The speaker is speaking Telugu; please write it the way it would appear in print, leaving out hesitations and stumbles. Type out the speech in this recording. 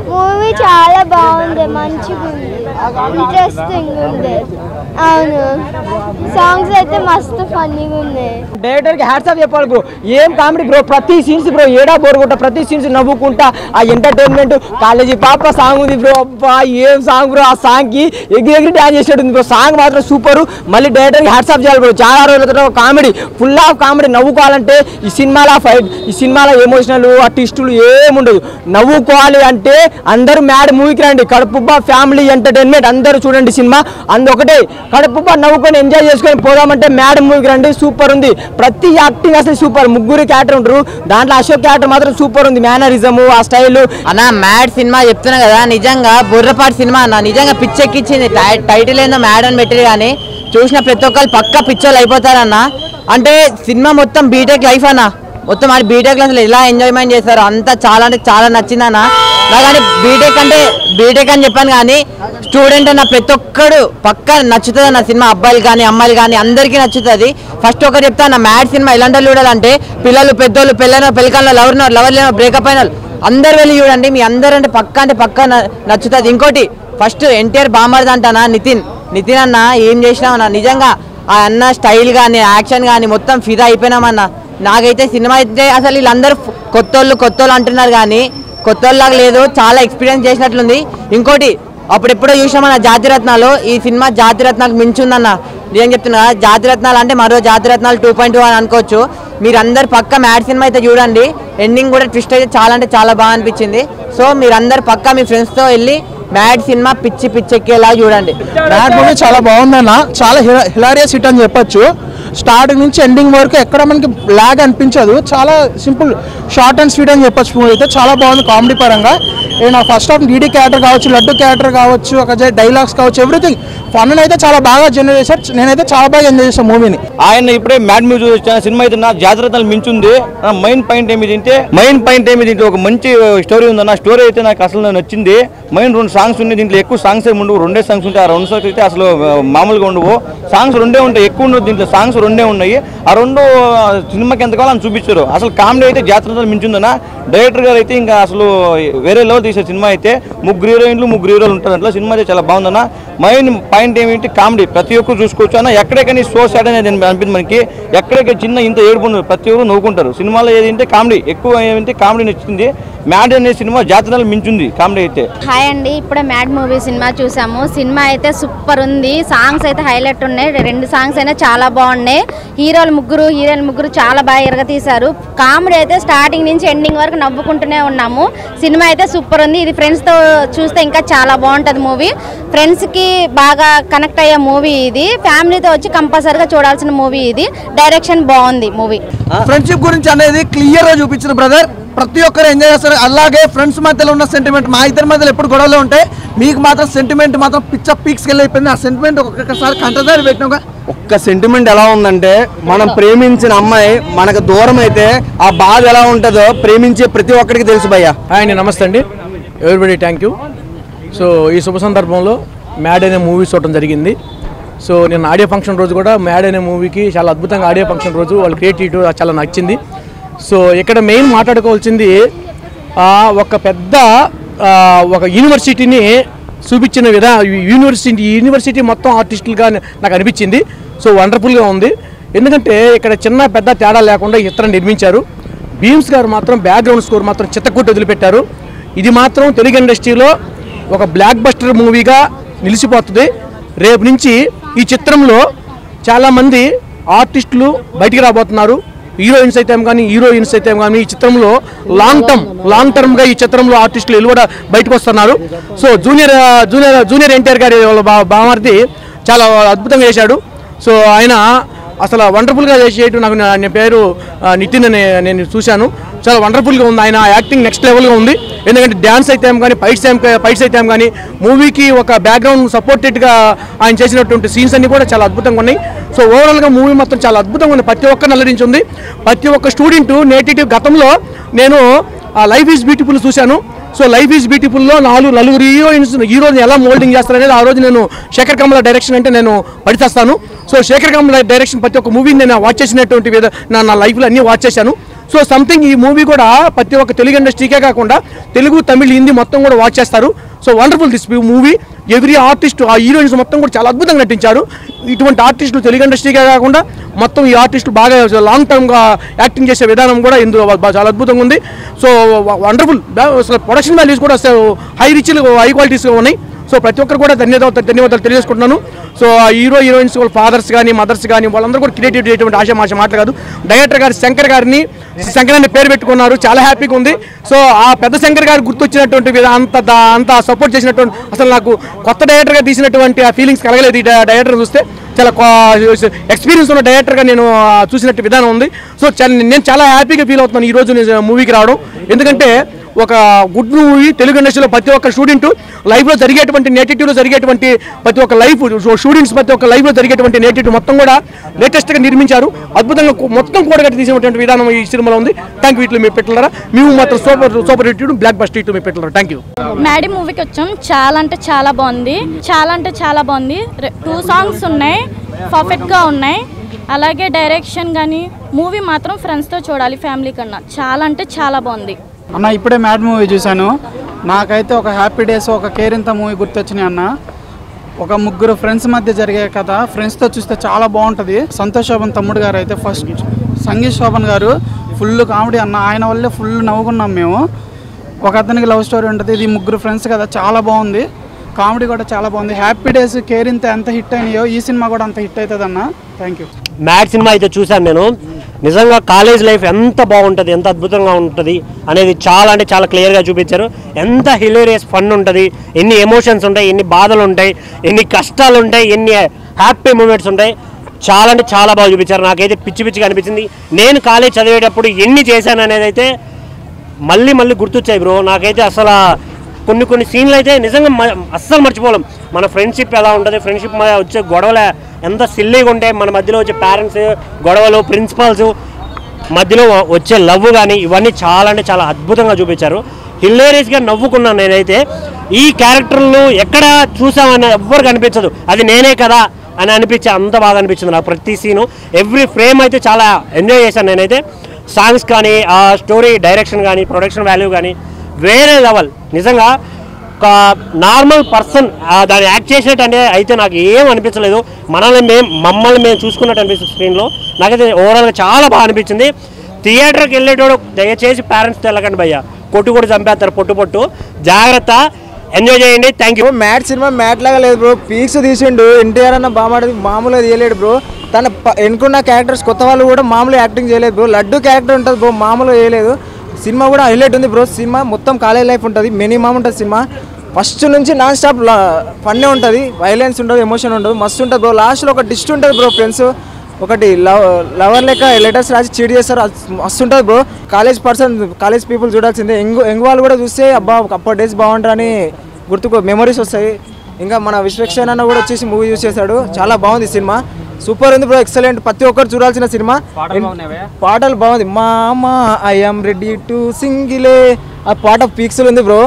మూవీ చాలా బాగుంది, మంచిగా ఉంది, ఇంట్రెస్టింగ్ ఉంది. అవును, సాంగ్స్ అయితే మస్తు ఫన్నీగా ఉన్నాయి. డైరెక్టర్ కి హ్యాట్స్ ఆఫ్ చెప్పాలి బ్రో. ఏం కామెడీ బ్రో, ప్రతి సీన్స్ బ్రో ఏడా బోరుకుంటా, ప్రతి సీన్స్ నవ్వుకుంటా. ఆ ఎంటర్టైన్మెంట్ కాలేజీ పాప సాంగ్ ఉంది బ్రో, అబ్బా ఏం సాంగ్ బ్రో. ఆ సాంగ్ కి ఎగిరి డాన్స్ చేసేది బ్రో. సాంగ్ మాత్రం సూపర్. మళ్ళీ డైరెక్టర్ కి హ్యాట్స్ ఆఫ్ చేయాలి బ్రో. చాలా రోజుల కామెడీ, ఫుల్ ఆఫ్ కామెడీ. నవ్వుకోవాలంటే ఈ సినిమాలో ఫైట్, ఈ సినిమాలో ఎమోషనల్ ఆ ట్విస్టులు ఏముండదు. నవ్వుకోవాలి అంటే అందరూ మ్యాడ్ మూవీకి రండి. కడుపుబ్బ ఫ్యామిలీ ఎంటర్టైన్మెంట్ అందరూ చూడండి సినిమా. అందుకటే కడుపుబ్బ నవ్వుకొని ఎంజాయ్ చేసుకొని పోదామంటే మ్యాడ్ మూవీకి రండి. సూపర్ ఉంది, ప్రతి యాక్టింగ్ అసలు సూపర్. ముగ్గురు క్యారెక్టర్ ఉంటారు దాంట్లో. అశోక్ క్యారెక్టర్ మాత్రం సూపర్ ఉంది, మేనరిజం ఆ స్టైల్. అన్న మ్యాడ్ సినిమా చెప్తున్నా కదా, నిజంగా బుర్రపాటి సినిమా అన్న. నిజంగా పిచ్చెక్కిచ్చింది. టైటిల్ ఏందో మ్యాడ్ అని పెట్టిరు కానీ చూసిన ప్రతి ఒక్కరు పక్కా పిక్చర్లు అయిపోతారన్న. అంటే సినిమా మొత్తం బీటెక్ లైఫ్ అన్న. మొత్తం అది బీటెక్ అసలు ఎలా ఎంజాయ్మెంట్ చేస్తారు అంతా చాలా అంటే చాలా నచ్చిందన్న. కానీ బీటెక్ అని చెప్పాను కానీ స్టూడెంట్ అన్న ప్రతి ఒక్కడు పక్కా నచ్చుతుంది అన్న సినిమా. అబ్బాయిలు కానీ అమ్మాయిలు కానీ అందరికీ నచ్చుతుంది. ఫస్ట్ ఒకటి చెప్తా అన్న, మ్యాడ్ సినిమా ఎలాంటి వాళ్ళు చూడాలంటే పిల్లలు పెద్దోళ్ళు, పెళ్ళికల్లో లవర్ లేనో బ్రేకప్ అయిన అందరు వెళ్ళి చూడండి. మీ అందరూ అంటే పక్కా నచ్చుతుంది. ఇంకోటి ఫస్ట్ ఎన్టీఆర్ బామర్ది అంటానా నితిన్ అన్న ఏం చేసినామన్నా. నిజంగా ఆ అన్న స్టైల్ కానీ యాక్షన్ కానీ మొత్తం ఫిదా అయిపోయినామన్నా. నాకైతే సినిమా అయితే అసలు వీళ్ళందరూ కొత్తోళ్ళు అంటున్నారు కానీ కొత్తోళ్ళలాగా లేదు, చాలా ఎక్స్పీరియన్స్ చేసినట్లుంది. ఇంకోటి అప్పుడెప్పుడో చూసామన్న జాతిరత్నాలు, ఈ సినిమా జాతిరత్నాలకు మించుందన్న. నేను చెప్తున్నా జాతిరత్నాలు అంటే మరో జాతిరత్నాలు 2.2 అని అనుకోవచ్చు. మీరందరు పక్క మ్యాడ్ సినిమా అయితే చూడండి. ఎండింగ్ కూడా ట్విస్ట్ అయితే చాలా అంటే చాలా బాగా అనిపించింది. సో మీరందరు పక్క మీ ఫ్రెండ్స్తో వెళ్ళి మ్యాడ్ సినిమా పిచ్చెక్కేలా చూడండి. మ్యాడ్ మూవీ చాలా బాగుందన్న, చాలా హిలారియస్ హిట్ అని చెప్పొచ్చు. స్టార్టింగ్ నుంచి ఎండింగ్ వరకు ఎక్కడ మనకి లాగ్ అనిపించదు. చాలా సింపుల్, షార్ట్ అండ్ స్వీట్ అని చెప్పొచ్చు. మూవీ అయితే చాలా బాగుంది కామెడీ పరంగా. నా ఫస్ట్ హాఫ్ డీడీ క్యారెక్టర్ కావచ్చు, లడ్డు క్యారెక్టర్ కావచ్చు, ఒక డైలాగ్స్ కావచ్చు, ఎవ్రీథింగ్ ఫన్ అయితే చాలా బాగా జనరేట్ చేశారు. నేనైతే చాలా బాగా ఎంజాయ్ చేశాను మూవీని. ఆయన ఇప్పుడే మ్యాడ్ మూవీ చూసిన సినిమా అయితే నా జాగ్రత్తలు మించుంది. మెయిన్ పాయింట్ ఏమిటంటే ఒక మంచి స్టోరీ ఉందన్న. స్టోరీ అయితే నాకు అసలు నచ్చింది. మెయిన్ 2 సాంగ్స్ ఉన్నాయి దీంట్లో. ఎక్కువ సాంగ్స్ ఏమి ఉండవు, 2 సాంగ్స్ ఉంటాయి. ఆ 2 సాంగ్స్ అయితే అసలు మామూలుగా ఉండవు. సాంగ్స్ 2 ఉంటాయి, ఎక్కువ ఉండవు దీంట్లో. సాంగ్స్ 2 ఉన్నాయి. ఆ 2 సినిమాకి ఎంత కావాలని చూపించారు. అసలు కామెడీ అయితే జాగ్రత్తలు మించుందన్న. డైరెక్టర్ గారు అయితే ఇంకా అసలు వేరే లెవెల్ తీసే సినిమా అయితే. 3 హీరోయిన్లు 3 హీరోలు ఉంటారు దాంట్లో. సినిమా అయితే చాలా బాగుందన్న. మెయిన్ పాయింట్ ఏమిటి కామెడీ, ప్రతి ఒక్కరు చూసుకోవచ్చు అన్న. ఎక్కడెక్కడి సో సాడ్ అనేది అనిపించింది మనకి. ఎక్కడికి చిన్న ఇంత ఏడుపు ప్రతి ఒక్కరు నవ్వుకుంటారు. సినిమాలో ఏదంటే కామెడీ ఎక్కువ, ఏమంటే కామెడీ నచ్చింది. మ్యాడ్ అనే సినిమా జాతరలు మించుంది కామెడీ అయితే. హాయ్ అండి, ఇప్పుడే మ్యాడ్ మూవీ సినిమా చూసాము. సినిమా అయితే సూపర్ ఉంది. సాంగ్స్ అయితే హైలైట్ ఉన్నాయి. 2 సాంగ్స్ అయినా చాలా బాగున్నాయి. హీరోయిన్ ముగ్గురు చాలా బాగా ఎరగతీశారు. కామెడీ అయితే స్టార్టింగ్ నుంచి ఎండింగ్ వరకు నవ్వుకుంటూనే ఉన్నాము. సినిమా అయితే సూపర్ ఉంది. ఇది ఫ్రెండ్స్తో చూస్తే ఇంకా చాలా బాగుంటుంది మూవీ. ఫ్రెండ్స్కి బాగా కనెక్ట్ అయ్యే మూవీ ఇది. ఫ్యామిలీతో వచ్చి కంపల్సరీగా చూడాల్సిన మూవీ ఇది. డైరెక్షన్ బాగుంది మూవీ. ఫ్రెండ్షిప్ గురించి అనేది క్లియర్ గా చూపించిన బ్రదర్. ప్రతి ఒక్కరు ఎంజాయ్ చేస్తారు. అలాగే ఫ్రెండ్స్ మధ్యలో ఉన్న సెంటిమెంట్, మా ఇద్దరి మధ్యలో ఎప్పుడు గొడవలు ఉంటాయి, మీకు మాత్రం సెంటిమెంట్ మాత్రం పీక్స్కి వెళ్ళిపోయింది. ఆ సెంటిమెంట్ ఒక్కొక్కసారి కంటదారి పెట్టినాక ఒక్క సెంటిమెంట్ ఎలా ఉందంటే, మనం ప్రేమించిన అమ్మాయి మనకు దూరం అయితే ఆ బాధ ఎలా ఉంటుందో ప్రేమించే ప్రతి ఒక్కరికి తెలుసు భయ్య. హాయ్, నమస్తే అండి ఎవ్రీబడి, థ్యాంక్ యూ. సో ఈ శుభ సందర్భంలో మ్యాడ్ అనే మూవీ చూడటం జరిగింది. సో నేను ఆడియో ఫంక్షన్ రోజు కూడా మ్యాడ్ అనే మూవీకి చాలా అద్భుతంగా ఆడియో ఫంక్షన్ రోజు వాళ్ళ క్రియేటివిటీ చాలా నచ్చింది. సో ఇక్కడ మెయిన్ మాట్లాడుకోవాల్సింది ఒక పెద్ద ఒక యూనివర్సిటీని చూపించిన యూనివర్సిటీ మొత్తం ఆర్టిస్టులుగా నాకు అనిపించింది. సో వండర్ఫుల్గా ఉంది. ఎందుకంటే ఇక్కడ చిన్న పెద్ద తేడా లేకుండా ఈ చిత్రం నిర్మించారు. భీమ్స్ గారు మాత్రం బ్యాక్గ్రౌండ్ స్కోర్ మాత్రం చిత్తకొట్టి వదిలిపెట్టారు. ఇది మాత్రం తెలుగు ఇండస్ట్రీలో ఒక బ్లాక్ బస్టర్ మూవీగా నిలిచిపోతుంది. రేపు నుంచి ఈ చిత్రంలో చాలామంది ఆర్టిస్టులు బయటికి రాబోతున్నారు. హీరోయిన్స్ అయితే కానీ ఈ చిత్రంలో లాంగ్ టర్మ్గా ఈ చిత్రంలో ఆర్టిస్టులు వెళ్ళి కూడా బయటకు వస్తున్నారు. సో జూనియర్ ఎన్టీఆర్ గారి బామర్ది చాలా అద్భుతంగా చేశాడు. సో ఆయన అసలు వండర్ఫుల్గా చేయడం నాకు, నా పేరు నితిన్ అని నేను చూశాను. చాలా వండర్ఫుల్గా ఉంది. ఆయన యాక్టింగ్ నెక్స్ట్ లెవెల్గా ఉంది. ఎందుకంటే డ్యాన్స్ అయితే కానీ ఫైట్స్ అయితే కానీ మూవీకి ఒక బ్యాక్గ్రౌండ్ సపోర్టెడ్గా ఆయన చేసినటువంటి సీన్స్ అన్నీ కూడా చాలా అద్భుతంగా ఉన్నాయి. సో ఓవరాల్గా మూవీ మొత్తం చాలా అద్భుతంగా ఉంది. ప్రతి ఒక్కరిని అలరించింది. ప్రతి ఒక్క స్టూడెంట్ నేటివ్ గతంలో నేను లైఫ్ ఈజ్ బ్యూటిఫుల్ చూశాను. సో లైఫ్ ఈజ్ బ్యూటిఫుల్లో నలుగురు హీరోని ఎలా మోల్డింగ్ చేస్తారనేది ఆ రోజు నేను శేఖర్ కమల డైరెక్షన్ అంటే నేను పడిచేస్తాను. సో శేఖర్ కమల డైరెక్షన్ ప్రతి ఒక్క మూవీని నేను వాచ్ చేసినటువంటి నా లైఫ్లో అన్నీ వాచ్ చేశాను. సో సంథింగ్ ఈ మూవీ కూడా ప్రతి ఒక్క తెలుగు ఇండస్ట్రీకే కాకుండా తెలుగు తమిళ్ హిందీ మొత్తం కూడా వాచ్ చేస్తారు. So wonderful this movie. Every artist ఆ హీరోయిన్స్ మొత్తం కూడా చాలా అద్భుతంగా నటించారు. ఇటువంటి ఆర్టిస్టులు తెలుగు ఇండస్ట్రీకే కాకుండా మొత్తం ఈ ఆర్టిస్టులు బాగా లాంగ్ టర్మ్గా యాక్టింగ్ చేసే విధానం కూడా ఇందులో చాలా అద్భుతంగా ఉంది. So wonderful. అసలు ప్రొడక్షన్ వాల్యూస్ కూడా హై రిచ్ హై క్వాలిటీస్గా ఉన్నాయి. సో ప్రతి ఒక్కరు కూడా ధన్యవాదాలు తెలియజేసుకుంటున్నాను. సో హీరో హీరోయిన్స్ వాళ్ళ ఫాదర్స్ కానీ మదర్స్ కానీ వాళ్ళందరూ కూడా క్రియేటివ్ చేయటువంటి ఆశ మాటలు కాదు. డైరెక్టర్ గారు శంకర్ గారిని శంకరాన్ని పేరు పెట్టుకున్నారు, చాలా హ్యాపీగా ఉంది. సో ఆ పెద్ద శంకర్ గారు గుర్తొచ్చినటువంటి అంత సపోర్ట్ చేసినటువంటి అసలు నాకు కొత్త డైరెక్టర్గా తీసినటువంటి ఆ ఫీలింగ్స్ కలగలేదు. ఈ డైరెక్టర్ చూస్తే చాలా ఎక్స్పీరియన్స్ ఉన్న డైరెక్టర్గా నేను చూసినట్టు విధానం ఉంది. సో నేను చాలా హ్యాపీగా ఫీల్ అవుతున్నాను ఈరోజు మూవీకి రావడం. ఎందుకంటే ఒక గుడ్ మూవీ తెలుగు ఇండస్ట్రీలో ప్రతి ఒక్క స్టూడెంట్ లైఫ్లో జరిగేటువంటి నేటివ్లో జరిగేటువంటి ప్రతి ఒక్క లైఫ్ స్టూడెంట్స్ ప్రతి ఒక్క లైఫ్లో జరిగేటువంటి నేటివ్ మొత్తం కూడా లేటెస్ట్గా నిర్మించారు. అద్భుతంగా మొత్తం కూడగట్టి తీసినటువంటి విధానం ఈ సినిమాలో ఉంది. Thank you. ఇట్లు మీ పెట్టారా మేము మాత్రం సూపర్ హిట్ బ్లాక్ బస్టర్ ఇట్లు మీ పెట్టారా. Thank you. మ్యాడీ మూవీకి వచ్చాం. చాలా అంటే చాలా బాగుంది. 2 సాంగ్స్ ఉన్నాయి, పర్ఫెక్ట్గా ఉన్నాయి. అలాగే డైరెక్షన్ కానీ మూవీ మాత్రం ఫ్రెండ్స్తో చూడాలి, ఫ్యామిలీ కన్నా. చాలా అంటే చాలా బాగుంది అన్న. ఇప్పుడే మ్యాడ్ మూవీ చూశాను. నాకైతే ఒక హ్యాపీ డేస్ ఒక కేరింత మూవీ గుర్తొచ్చినాయి అన్న. ఒక ముగ్గురు ఫ్రెండ్స్ మధ్య జరిగే కథ ఫ్రెండ్స్తో చూస్తే చాలా బాగుంటుంది. సంతోష్ శోభన్ తమ్ముడు గారు అయితే ఫస్ట్ సంగీత్ శోభన్ గారు ఫుల్ కామెడీ అన్న. ఆయన వల్లే ఫుల్ నవ్వుకున్నాం మేము. ఒక అతనికి లవ్ స్టోరీ ఉంటుంది. ఇది ముగ్గురు ఫ్రెండ్స్ కదా, చాలా బాగుంది. కామెడీ కూడా చాలా బాగుంది. హ్యాపీ డేస్ కేరింత ఎంత హిట్ అయినాయో ఈ సినిమా కూడా అంత హిట్ అవుతుంది అన్న. Thank you. మ్యాడ్ సినిమా అయితే చూశాను నేను. నిజంగా కాలేజ్ లైఫ్ ఎంత బాగుంటుంది, ఎంత అద్భుతంగా ఉంటుంది అనేది చాలా అంటే చాలా క్లియర్గా చూపించారు. ఎంత హిలేరియస్ ఫన్ ఉంటుంది, ఎన్ని ఎమోషన్స్ ఉంటాయి, ఎన్ని బాధలు ఉంటాయి, ఎన్ని కష్టాలు ఉంటాయి, ఎన్ని హ్యాపీ మూమెంట్స్ ఉంటాయి. చాలా అంటే చాలా బాగా చూపించారు. నాకైతే పిచ్చిగా అనిపించింది. నేను కాలేజ్ చదివేటప్పుడు ఎన్ని చేశాను అనేది అయితే మళ్ళీ గుర్తొచ్చాయి బ్రో. నాకైతే అసలు కొన్ని సీన్లు అయితే నిజంగా అస్సలు మర్చిపోలేం. మన ఫ్రెండ్షిప్ ఎలా ఉంటుంది, ఫ్రెండ్షిప్ వచ్చే గొడవలు ఎంత సిల్లీగా ఉంటాయి, మన మధ్యలో వచ్చే పేరెంట్స్ గొడవలు, ప్రిన్సిపాల్స్ మధ్యలో వచ్చే లవ్ కానీ ఇవన్నీ చాలా అంటే చాలా అద్భుతంగా చూపించారు. హిలేరియస్గా నవ్వుకున్నాను నేనైతే. ఈ క్యారెక్టర్లు ఎక్కడ చూసామని ఎవ్వరికి అనిపించదు, అది నేనే కదా అని అనిపించే అంత బాగా అనిపించింది నాకు. ప్రతి సీను ఎవ్రీ ఫ్రేమ్ అయితే చాలా ఎంజాయ్ చేశాను నేనైతే. సాంగ్స్ కానీ, ఆ స్టోరీ డైరెక్షన్ కానీ, ప్రొడక్షన్ వాల్యూ కానీ వేరే లెవెల్. నిజంగా ఒక నార్మల్ పర్సన్ దాన్ని యాక్ట్ చేసినట్టు అంటే అయితే నాకు ఏం అనిపించలేదు. మమ్మల్ని మేము చూసుకున్నట్టు అనిపిస్తుంది స్క్రీన్లో. నాకైతే ఓవరాల్గా చాలా బాగా అనిపించింది. థియేటర్కి వెళ్ళేటోడు దయచేసి పేరెంట్స్తో వెళ్ళకండి భయ్య, కొట్టు కూడా చంపేస్తారు పొట్టు. జాగ్రత్త, ఎంజాయ్ చేయండి. Thank you. మ్యాడ్ సినిమా మ్యాట్ లాగా లేదు బ్రో, పీక్స్ తీసిండు. ఎన్టీఆర్ అన్న బామాడది మామూలుగా తీయలేడు బ్రో. తన ఎన్నుకున్న క్యారెక్టర్స్ కొత్త వాళ్ళు కూడా మామూలు యాక్టింగ్ చేయలేదు బ్రో. లడ్డు క్యారెక్టర్ ఉంటుంది బ్రో, మామూలుగా చేయలేదు. సినిమా కూడా హైలైట్ ఉంది బ్రో. సినిమా మొత్తం కాలేజ్ లైఫ్ ఉంటుంది, మినిమం ఉంటుంది సినిమా. ఫస్ట్ నుంచి నాన్ స్టాప్ ఫన్నే ఉంటుంది, వైలెన్స్ ఉండదు, ఎమోషన్ ఉండదు, మస్తు ఉంటుంది బ్రో. లాస్ట్లో ఒక డిస్ట్ ఉంటుంది బ్రో, ఫ్రెండ్స్ ఒకటి లవర్ లెక్క లెటర్స్ రాసి చీట్ చేస్తారు, మస్తు ఉంటుంది బ్రో. కాలేజ్ పీపుల్ చూడాల్సిందే. యంగ్ వాళ్ళు కూడా చూస్తే అబ్బా అప్పటి డేస్ బాగుంటారని గుర్తుకు మెమరీస్ వస్తాయి. ఇంకా మన విశ్వక్షణ అన్న కూడా వచ్చేసి మూవీ యూజ్ చేశాడు, చాలా బాగుంది సినిమా. సూపర్ ఉంది బ్రో, ఎక్సలెంట్. ప్రతి ఒక్కరు చూడాల్సిన సినిమా. పాటలు బాగుంది. మామా ఐఎమ్ రెడీ టు సింగిలే, ఆ పాట పీక్స్లు ఉంది బ్రో.